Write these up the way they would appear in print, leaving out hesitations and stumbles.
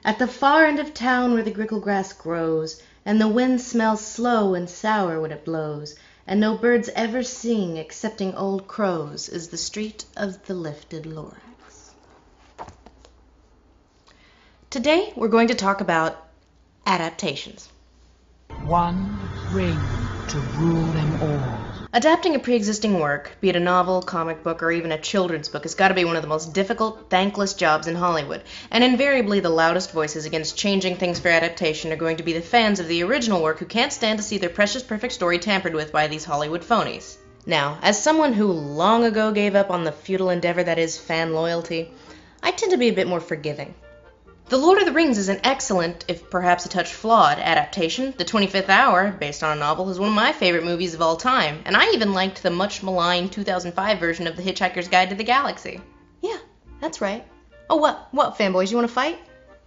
At the far end of town where the grickle grass grows, and the wind smells slow and sour when it blows, and no birds ever sing excepting old crows, is the street of the lifted Lorax. Today we're going to talk about adaptations. One ring to rule them all. Adapting a pre-existing work, be it a novel, comic book, or even a children's book, has got to be one of the most difficult, thankless jobs in Hollywood, and invariably the loudest voices against changing things for adaptation are going to be the fans of the original work who can't stand to see their precious perfect story tampered with by these Hollywood phonies. Now, as someone who long ago gave up on the futile endeavor that is fan loyalty, I tend to be a bit more forgiving. The Lord of the Rings is an excellent, if perhaps a touch flawed, adaptation. The 25th Hour, based on a novel, is one of my favorite movies of all time, and I even liked the much-maligned 2005 version of The Hitchhiker's Guide to the Galaxy. Yeah, that's right. Oh, what, fanboys, you want to fight?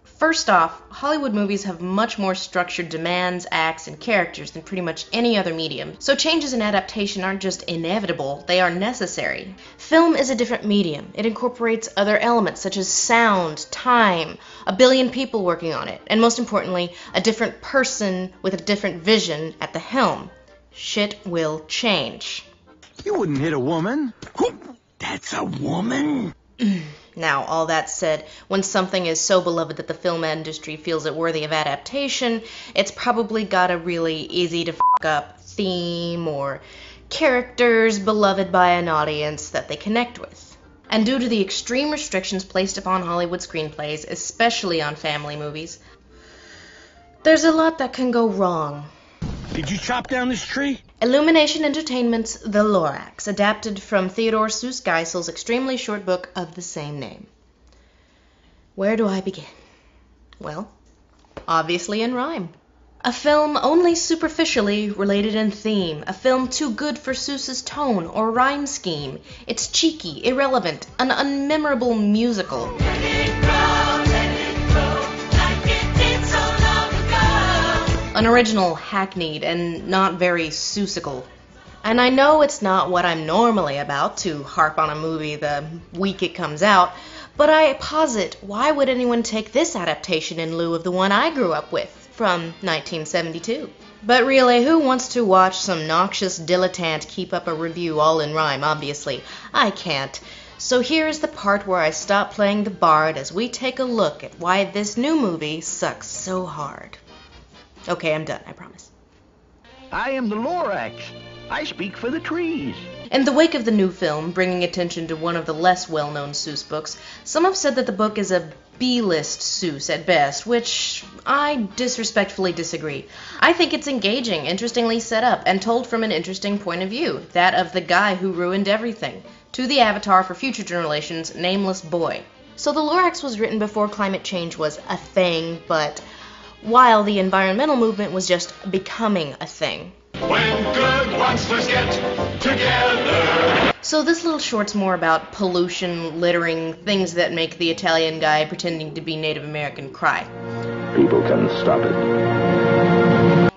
First off, Hollywood movies have much more structured demands, acts, and characters than pretty much any other medium, so changes in adaptation aren't just inevitable, they are necessary. Film is a different medium. It incorporates other elements such as sound, time, a billion people working on it, and most importantly, a different person with a different vision at the helm. Shit will change. You wouldn't hit a woman. That's a woman? Now, all that said, when something is so beloved that the film industry feels it worthy of adaptation, it's probably got a really easy to fuck up theme or characters beloved by an audience that they connect with. And due to the extreme restrictions placed upon Hollywood screenplays, especially on family movies, there's a lot that can go wrong. Did you chop down this tree? Illumination Entertainment's The Lorax, adapted from Theodore Seuss Geisel's extremely short book of the same name. Where do I begin? Well, obviously in rhyme. A film only superficially related in theme, a film too good for Seuss's tone or rhyme scheme. It's cheeky, irrelevant, an unmemorable musical. Unoriginal, hackneyed, and not very Seussical. And I know it's not what I'm normally about, to harp on a movie the week it comes out, but I posit, why would anyone take this adaptation in lieu of the one I grew up with, from 1972? But really, who wants to watch some noxious dilettante keep up a review all in rhyme, obviously? I can't. So here's the part where I stop playing the bard as we take a look at why this new movie sucks so hard. Okay, I'm done, I promise. I am the Lorax. I speak for the trees. In the wake of the new film, bringing attention to one of the less well-known Seuss books, some have said that the book is a B-list Seuss at best, which I disrespectfully disagree. I think it's engaging, interestingly set up, and told from an interesting point of view, that of the guy who ruined everything, to the avatar for future generations, nameless boy. So the Lorax was written before climate change was a thing, but while the environmental movement was just becoming a thing. When good monsters get together. So this little short's more about pollution, littering, things that make the Italian guy pretending to be Native American cry. People can stop it.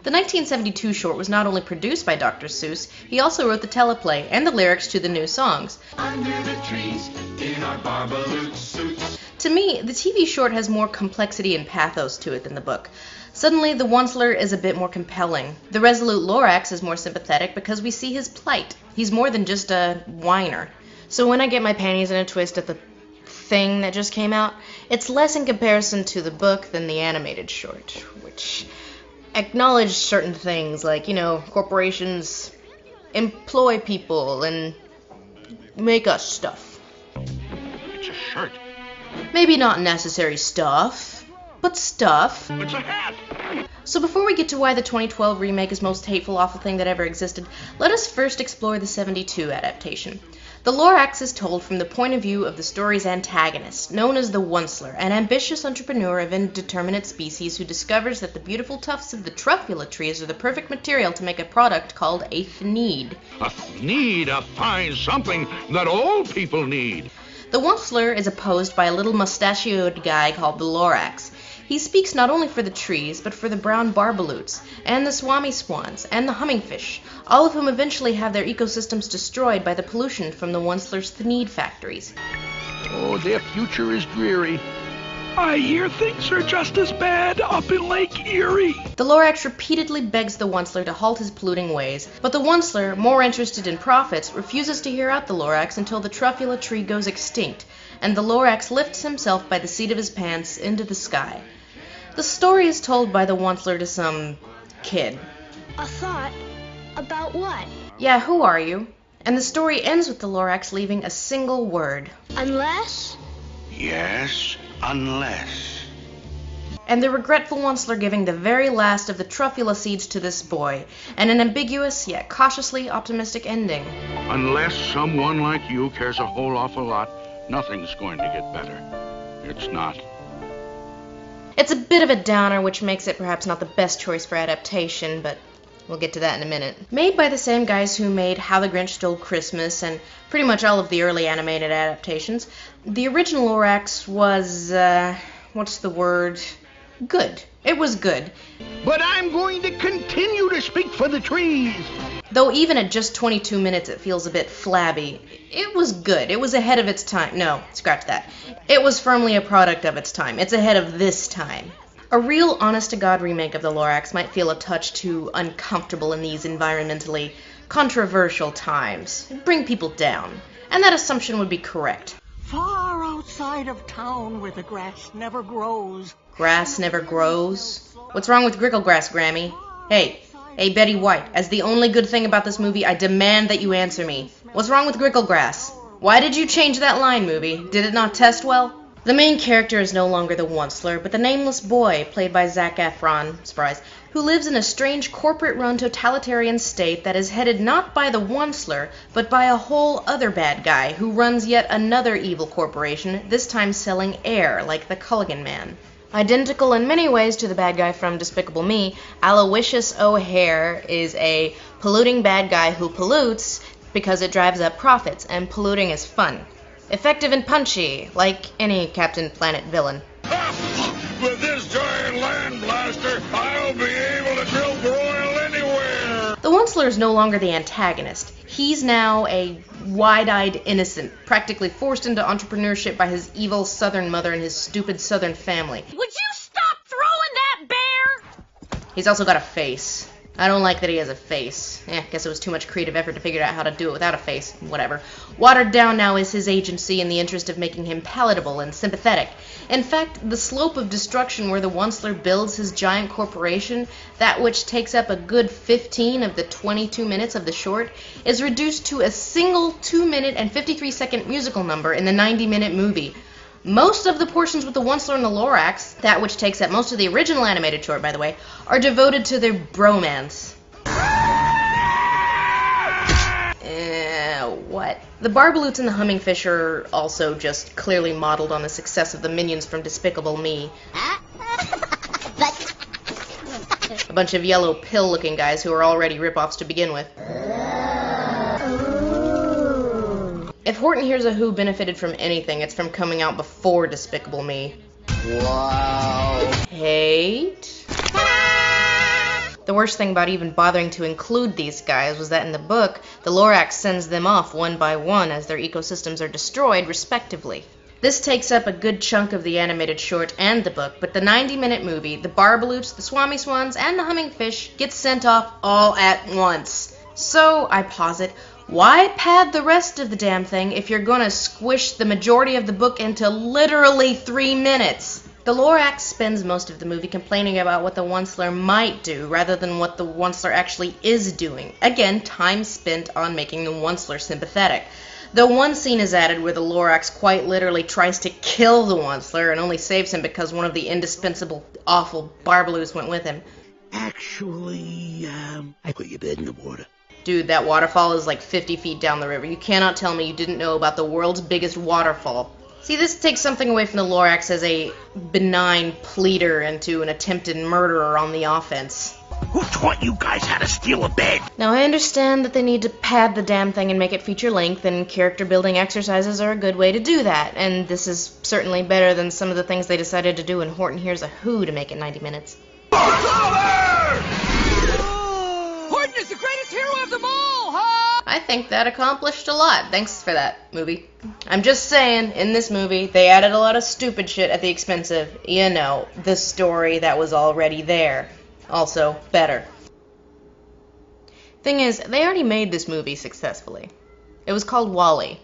The 1972 short was not only produced by Dr. Seuss, he also wrote the teleplay and the lyrics to the new songs. Under the trees in our Barbaloot suits. To me, the TV short has more complexity and pathos to it than the book. Suddenly, the Onceler is a bit more compelling. The resolute Lorax is more sympathetic because we see his plight. He's more than just a whiner. So when I get my panties in a twist at the thing that just came out, it's less in comparison to the book than the animated short, which acknowledged certain things like, corporations employ people and make us stuff. It's a shirt. Maybe not necessary stuff, but stuff. It's a hat. So before we get to why the 2012 remake is most hateful, awful thing that ever existed, let us first explore the 72 adaptation. The Lorax is told from the point of view of the story's antagonist, known as the Onceler, an ambitious entrepreneur of indeterminate species who discovers that the beautiful tufts of the truffula trees are the perfect material to make a product called a thneed. A thneed, a fine something that all people need. The Onceler is opposed by a little mustachioed guy called the Lorax. He speaks not only for the trees, but for the brown barbaloots, and the swami swans, and the hummingfish, all of whom eventually have their ecosystems destroyed by the pollution from the Onceler's thneed factories. Oh, their future is dreary. I hear things are just as bad up in Lake Erie. The Lorax repeatedly begs the Onceler to halt his polluting ways, but the Onceler, more interested in profits, refuses to hear out the Lorax until the truffula tree goes extinct, and the Lorax lifts himself by the seat of his pants into the sky. The story is told by the Onceler to some kid. A thought? About what? Yeah, who are you? And the story ends with the Lorax leaving a single word. Unless? Yes, unless. And the regretful Onceler giving the very last of the truffula seeds to this boy, and an ambiguous yet cautiously optimistic ending. Unless someone like you cares a whole awful lot, nothing's going to get better. It's not. It's a bit of a downer, which makes it perhaps not the best choice for adaptation, but we'll get to that in a minute. Made by the same guys who made How the Grinch Stole Christmas and pretty much all of the early animated adaptations, the original Lorax was, what's the word? Good. It was good. But I'm going to continue to speak for the trees. Though even at just 22 minutes it feels a bit flabby. It was good. It was ahead of its time. No, scratch that. It was firmly a product of its time. It's ahead of this time. A real honest-to-God remake of the Lorax might feel a touch too uncomfortable in these environmentally controversial times. It'd bring people down. And that assumption would be correct. Far outside of town where the grass never grows. Grass never grows? What's wrong with Gricklegrass, Grammy? Hey, Betty White, as the only good thing about this movie, I demand that you answer me. What's wrong with Gricklegrass? Why did you change that line, movie? Did it not test well? The main character is no longer the Onceler, but the nameless boy, played by Zac Efron, surprise, who lives in a strange corporate-run totalitarian state that is headed not by the Onceler, but by a whole other bad guy who runs yet another evil corporation, this time selling air, like the Culligan Man. Identical in many ways to the bad guy from Despicable Me, Aloysius O'Hare is a polluting bad guy who pollutes because it drives up profits, and polluting is fun. Effective and punchy, like any Captain Planet villain. With this giant land blaster, I'll be able to drill for oil anywhere. The Onceler is no longer the antagonist. He's now a wide-eyed innocent, practically forced into entrepreneurship by his evil southern mother and his stupid southern family. Would you stop throwing that bear? He's also got a face. I don't like that he has a face. Guess it was too much creative effort to figure out how to do it without a face. Whatever. Watered down now is his agency in the interest of making him palatable and sympathetic. In fact, the slope of destruction where the Onceler builds his giant corporation, that which takes up a good 15 of the 22 minutes of the short, is reduced to a single 2-minute and 53-second musical number in the 90-minute movie. Most of the portions with the Onceler and the Lorax, that which takes up most of the original animated short, by the way, are devoted to their bromance. What? The Barbaloots and the Hummingfish are also just clearly modeled on the success of the minions from Despicable Me. A bunch of yellow pill-looking guys who are already rip-offs to begin with. If Horton Hears a Who benefited from anything, it's from coming out before Despicable Me. Wow. Hate? The worst thing about even bothering to include these guys was that in the book, the Lorax sends them off one by one as their ecosystems are destroyed, respectively. This takes up a good chunk of the animated short and the book, but the 90-minute movie, the Barbaloots, the Swami Swans, and the Hummingfish get sent off all at once. So, I posit, why pad the rest of the damn thing if you're gonna squish the majority of the book into literally 3 minutes? The Lorax spends most of the movie complaining about what the Onceler might do rather than what the Onceler actually is doing. Again, time spent on making the Onceler sympathetic. Though one scene is added where the Lorax quite literally tries to kill the Onceler and only saves him because one of the indispensable, awful Barbaloos went with him. Actually, I put your bed in the water. Dude, that waterfall is like 50 feet down the river. You cannot tell me you didn't know about the world's biggest waterfall. See, this takes something away from the Lorax as a benign pleader into an attempted murderer on the offense. Who taught you guys how to steal a bed? Now, I understand that they need to pad the damn thing and make it feature length, and character-building exercises are a good way to do that, and this is certainly better than some of the things they decided to do in Horton Hears a Who to make it 90 minutes. Horton is the greatest hero of them all, huh? I think that accomplished a lot. Thanks for that, movie. I'm just saying, in this movie, they added a lot of stupid shit at the expense of, you know, the story that was already there. Also, better. Thing is, they already made this movie successfully. It was called WALL-E.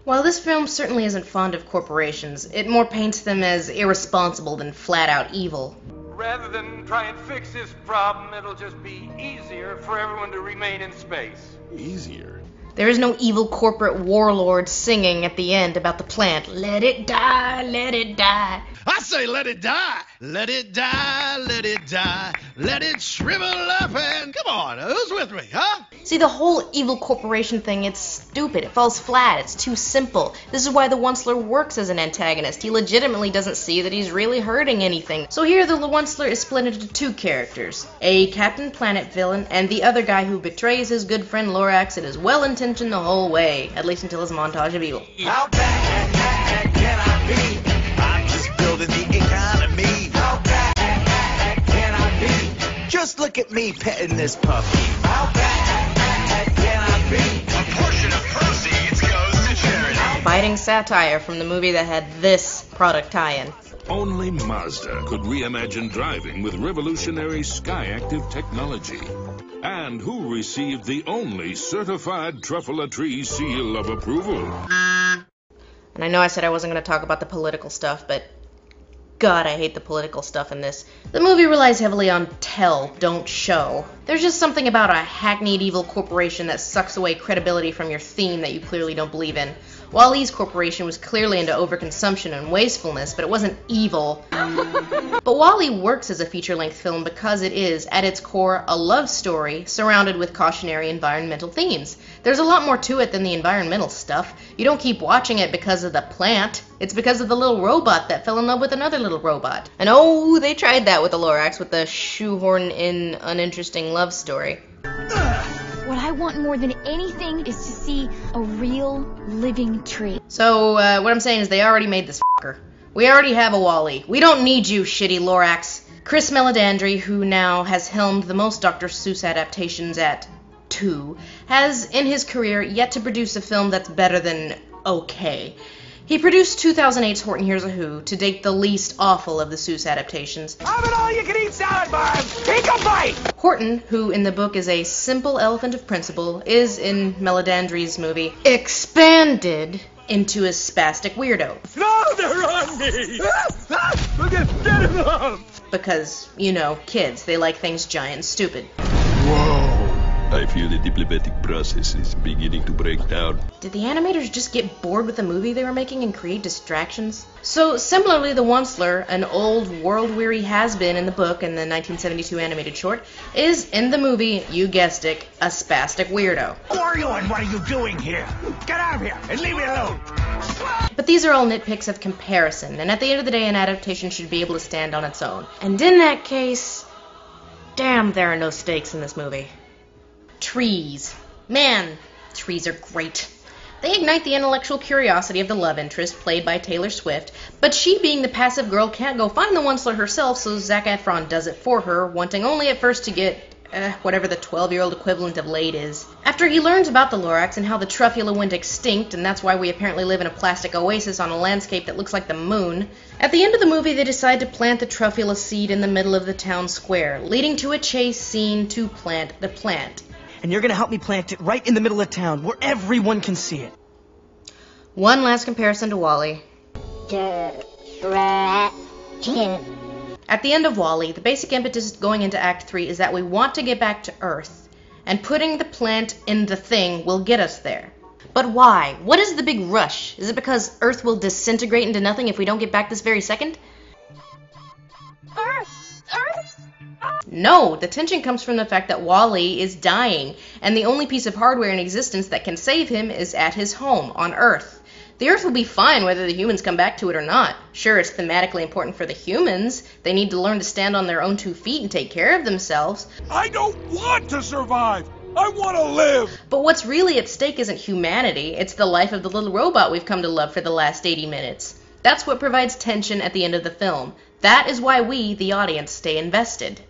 While this film certainly isn't fond of corporations, it more paints them as irresponsible than flat-out evil. Rather than try and fix this problem, it'll just be easier for everyone to remain in space. Easier? There is no evil corporate warlord singing at the end about the plant, "Let it die, let it die." I say let it die! Let it die, let it die, let it shrivel up and... Come on, who's with me, huh? See, the whole evil corporation thing, it's stupid. It falls flat. It's too simple. This is why the Onceler works as an antagonist. He legitimately doesn't see that he's really hurting anything. So here the Onceler is split into two characters. A Captain Planet villain, and the other guy who betrays his good friend Lorax and is well-intentioned the whole way, at least until his montage of evil. How bad can I be? I'm just building the economy. How bad can I be? Just look at me petting this puppy. How bad can I be? A portion of proceeds goes to charity. Biting satire from the movie that had this product tie-in. Only Mazda could reimagine driving with revolutionary sky-active technology. And who received the only certified truffle-a-tree seal of approval? And I know I said I wasn't going to talk about the political stuff, but God, I hate the political stuff in this. The movie relies heavily on tell, don't show. There's just something about a hackneyed evil corporation that sucks away credibility from your theme that you clearly don't believe in. WALL-E's corporation was clearly into overconsumption and wastefulness, but it wasn't evil. But WALL-E works as a feature-length film because it is, at its core, a love story surrounded with cautionary environmental themes. There's a lot more to it than the environmental stuff. You don't keep watching it because of the plant. It's because of the little robot that fell in love with another little robot. And oh, they tried that with the Lorax with the shoehorn-in uninteresting love story. What I want more than anything is to see a real living tree. So, what I'm saying is they already made this f***er. We already have a WALL-E. We don't need you, shitty Lorax. Chris Meledandri, who now has helmed the most Dr. Seuss adaptations at 2, has, in his career, yet to produce a film that's better than okay. He produced 2008's Horton Hears a Who, to date the least awful of the Seuss adaptations. Have an all-you-can-eat salad bar! Take a bite! Horton, who in the book is a simple elephant of principle, is, in Meledandri's movie, expanded into a spastic weirdo. No, they're on me! Get him up! Because, you know, kids, they like things giant and stupid. Whoa! I feel the diplomatic process is beginning to break down. Did the animators just get bored with the movie they were making and create distractions? So, similarly, the Onceler, an old, world-weary has-been in the book and the 1972 animated short, is, in the movie, you guessed it, a spastic weirdo. Who are you and what are you doing here? Get out of here and leave me alone! But these are all nitpicks of comparison, and at the end of the day, an adaptation should be able to stand on its own. And in that case, damn, there are no stakes in this movie. Trees. Man, trees are great. They ignite the intellectual curiosity of the love interest, played by Taylor Swift, but she, being the passive girl, can't go find the Onceler herself, so Zac Efron does it for her, wanting only at first to get, whatever the 12-year-old equivalent of laid is. After he learns about the Lorax and how the truffula went extinct, and that's why we apparently live in a plastic oasis on a landscape that looks like the moon, at the end of the movie they decide to plant the truffula seed in the middle of the town square, leading to a chase scene to plant the plant. And you're gonna help me plant it right in the middle of town, where everyone can see it. One last comparison to WALL-E. At the end of WALL-E, the basic impetus going into Act 3 is that we want to get back to Earth, and putting the plant in the thing will get us there. But why? What is the big rush? Is it because Earth will disintegrate into nothing if we don't get back this very second? Earth! No, the tension comes from the fact that WALL-E is dying, and the only piece of hardware in existence that can save him is at his home, on Earth. The Earth will be fine whether the humans come back to it or not. Sure, it's thematically important for the humans. They need to learn to stand on their own 2 feet and take care of themselves. I don't want to survive! I want to live! But what's really at stake isn't humanity, it's the life of the little robot we've come to love for the last 80 minutes. That's what provides tension at the end of the film. That is why we, the audience, stay invested.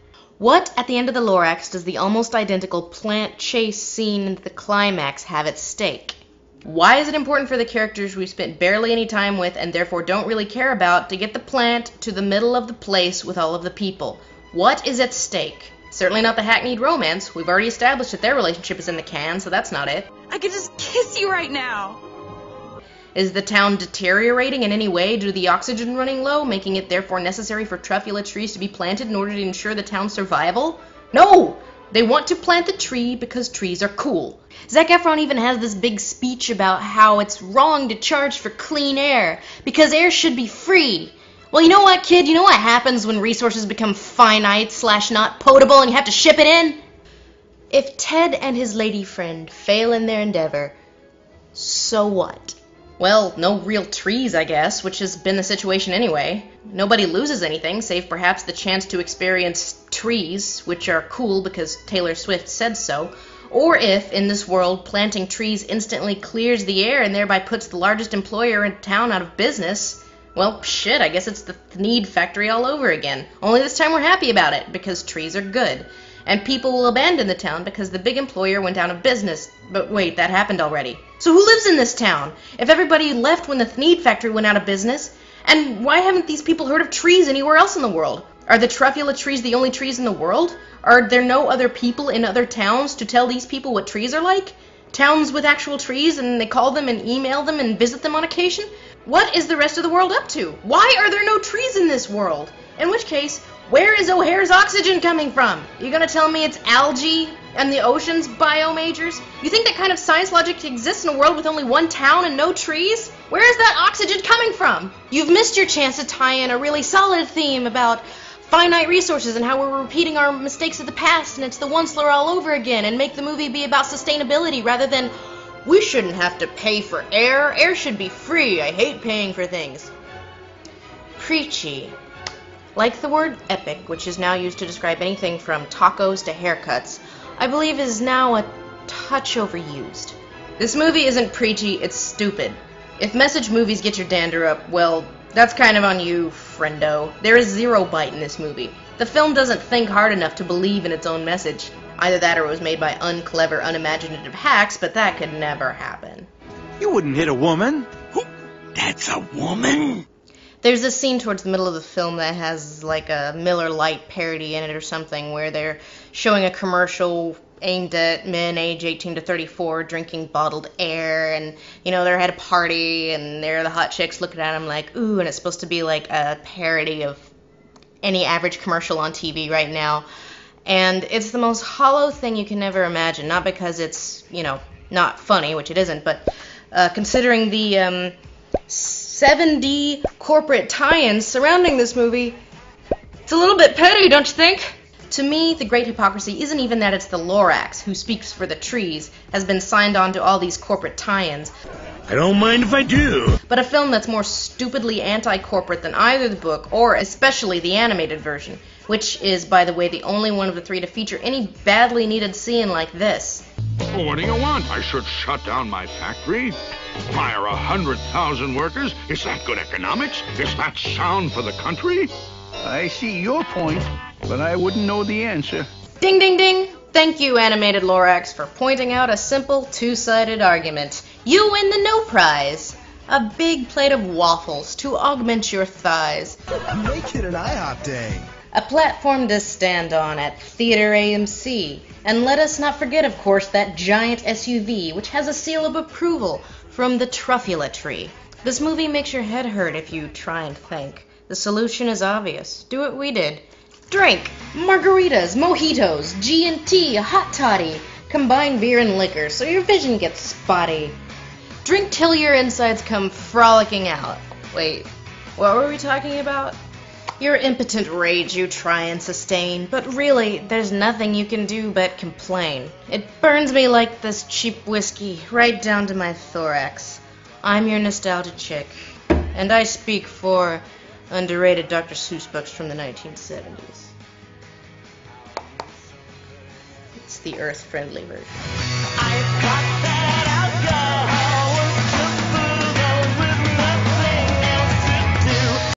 What, at the end of the Lorax, does the almost identical plant chase scene in the climax have at stake? Why is it important for the characters we've spent barely any time with and therefore don't really care about to get the plant to the middle of the place with all of the people? What is at stake? Certainly not the hackneyed romance. We've already established that their relationship is in the can, so that's not it. I could just kiss you right now. Is the town deteriorating in any way due to the oxygen running low, making it therefore necessary for truffula trees to be planted in order to ensure the town's survival? No! They want to plant the tree because trees are cool. Zac Efron even has this big speech about how it's wrong to charge for clean air, because air should be free. Well, you know what, kid? You know what happens when resources become finite/not potable and you have to ship it in? If Ted and his lady friend fail in their endeavor, so what? Well, no real trees, I guess, which has been the situation anyway. Nobody loses anything, save perhaps the chance to experience trees, which are cool because Taylor Swift said so. Or if, in this world, planting trees instantly clears the air and thereby puts the largest employer in town out of business, well, shit, I guess it's the Thneed factory all over again. Only this time we're happy about it, because trees are good. And people will abandon the town because the big employer went out of business. But wait, that happened already. So who lives in this town? If everybody left when the Thneed factory went out of business? And why haven't these people heard of trees anywhere else in the world? Are the truffula trees the only trees in the world? Are there no other people in other towns to tell these people what trees are like? Towns with actual trees and they call them and email them and visit them on occasion? What is the rest of the world up to? Why are there no trees in this world? In which case, where is O'Hare's oxygen coming from? You gonna tell me it's algae and the oceans biomajors? You think that kind of science logic exists in a world with only one town and no trees? Where is that oxygen coming from? You've missed your chance to tie in a really solid theme about finite resources and how we're repeating our mistakes of the past and it's the one slur all over again, and make the movie be about sustainability rather than we shouldn't have to pay for air. Air should be free. I hate paying for things. Preachy. Like the word epic, which is now used to describe anything from tacos to haircuts, I believe is now a touch overused. This movie isn't preachy, it's stupid. If message movies get your dander up, well, that's kind of on you, friendo. There is zero bite in this movie. The film doesn't think hard enough to believe in its own message. Either that or it was made by unclever, unimaginative hacks, but that could never happen. You wouldn't hit a woman. That's a woman? There's this scene towards the middle of the film that has like a Miller Lite parody in it or something, where they're showing a commercial aimed at men age 18 to 34 drinking bottled air, and they're at a party and they're the hot chicks looking at them like, ooh, and it's supposed to be like a parody of any average commercial on TV right now. And it's the most hollow thing you can ever imagine, not because it's, not funny, which it isn't, but considering the 7D corporate tie-ins surrounding this movie, it's a little bit petty, don't you think? To me, the great hypocrisy isn't even that it's the Lorax, who speaks for the trees, has been signed on to all these corporate tie-ins. I don't mind if I do. But a film that's more stupidly anti-corporate than either the book, or especially the animated version, which is, by the way, the only one of the three to feature any badly needed scene like this. Well, what do you want? I should shut down my factory? Fire 100,000 workers? Is that good economics? Is that sound for the country? I see your point, but I wouldn't know the answer. Ding, ding, ding! Thank you, Animated Lorax, for pointing out a simple two-sided argument. You win the no prize. A big plate of waffles to augment your thighs. Make it an IHOP day. A platform to stand on at Theater AMC. And let us not forget, of course, that giant SUV, which has a seal of approval from the truffula tree. This movie makes your head hurt if you try and think. The solution is obvious. Do what we did. Drink margaritas, mojitos, G&T, hot toddy. Combine beer and liquor so your vision gets spotty. Drink till your insides come frolicking out. Wait, what were we talking about? Your impotent rage you try and sustain, but really, there's nothing you can do but complain. It burns me like this cheap whiskey, right down to my thorax. I'm your nostalgia chick, and I speak for underrated Dr. Seuss books from the 1970s. It's the Earth-friendly version.